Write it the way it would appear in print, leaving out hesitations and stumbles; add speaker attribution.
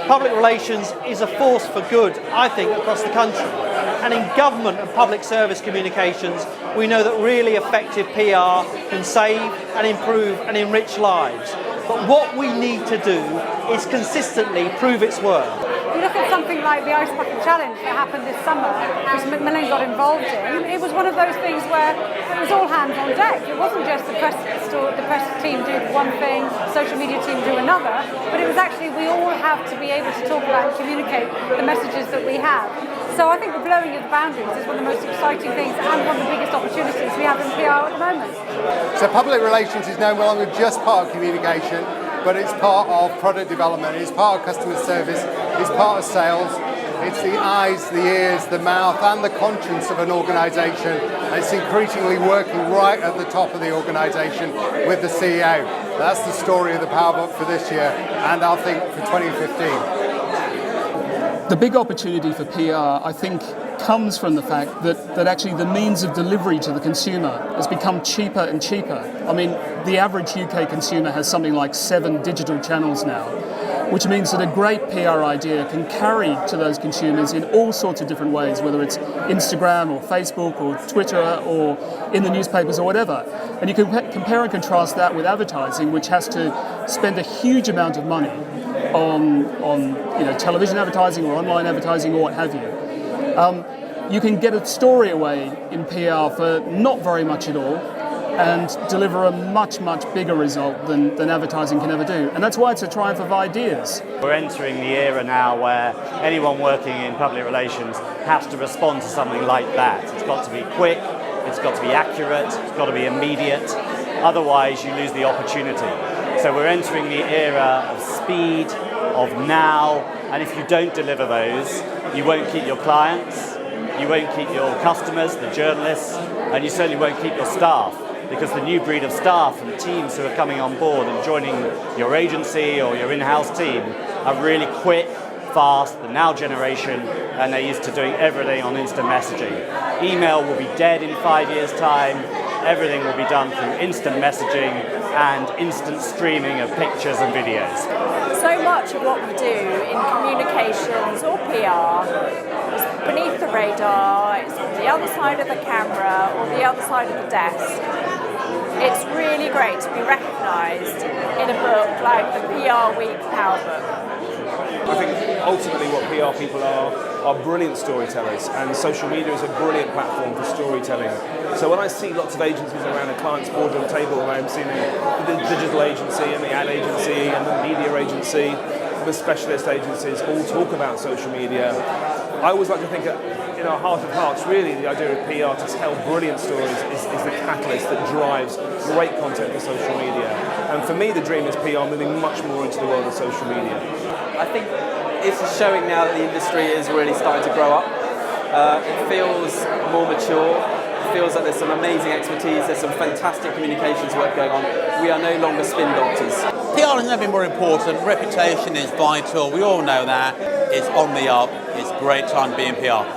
Speaker 1: public relations is a force for good, I think, across the country. And in government and public service communications, we know that really effective PR can save and improve and enrich lives. But what we need to do is consistently prove its worth.
Speaker 2: You look at something like the Ice Bucket Challenge that happened this summer, which Macmillan got involved in. It was one of those things where it was all hands on deck. It wasn't just the press team do one thing, social media team do another, but it was actually we all have to be able to talk about and communicate the messages that we have. So I think the blowing of the boundaries is one of the most exciting things and one of the biggest opportunities we have in PR at the moment.
Speaker 3: So public relations is no longer just part of communication, but it's part of product development, it's part of customer service, it's part of sales, it's the eyes, the ears, the mouth and the conscience of an organisation. It's increasingly working right at the top of the organisation with the CEO. That's the story of the PowerBook for this year and I think for 2015.
Speaker 4: The big opportunity for PR, I think, comes from the fact that actually the means of delivery to the consumer has become cheaper and cheaper. I mean, the average UK consumer has something like 7 digital channels now, which means that a great PR idea can carry to those consumers in all sorts of different ways, whether it's Instagram or Facebook or Twitter or in the newspapers or whatever. And you can compare and contrast that with advertising, which has to spend a huge amount of money on television advertising or online advertising or what have you. You can get a story away in PR for not very much at all and deliver a much, much bigger result than advertising can ever do. And that's why it's a triumph of ideas.
Speaker 5: We're entering the era now where anyone working in public relations has to respond to something like that. It's got to be quick, it's got to be accurate, it's got to be immediate. Otherwise, you lose the opportunity. So we're entering the era of speed, of now, and if you don't deliver those, you won't keep your clients, you won't keep your customers, the journalists, and you certainly won't keep your staff, because the new breed of staff and teams who are coming on board and joining your agency or your in-house team are really quick, fast, the now generation, and they're used to doing everything on instant messaging. Email will be dead in 5 years' time. Everything will be done through instant messaging and instant streaming of pictures and videos.
Speaker 6: So much of what we do in communications or PR is beneath the radar, it's on the other side of the camera or the other side of the desk. It's really great to be recognised in a book like the PRWeek PowerBook.
Speaker 7: I think ultimately what PR people are brilliant storytellers, and social media is a brilliant platform for storytelling. So when I see lots of agencies around a client's boardroom table, and I'm seeing the digital agency and the ad agency and the media agency, the specialist agencies all talk about social media, I always like to think in our heart of hearts, really the idea of PR to tell brilliant stories is the catalyst that drives great content for social media. And for me, the dream is PR moving much more into the world of social media.
Speaker 8: I think it's showing now that the industry is really starting to grow up. It feels more mature. It feels like there's some amazing expertise, there's some fantastic communications work going on. We are no longer spin doctors.
Speaker 9: PR has never been more important. Reputation is vital. We all know that. It's on the up. It's a great time to be in PR.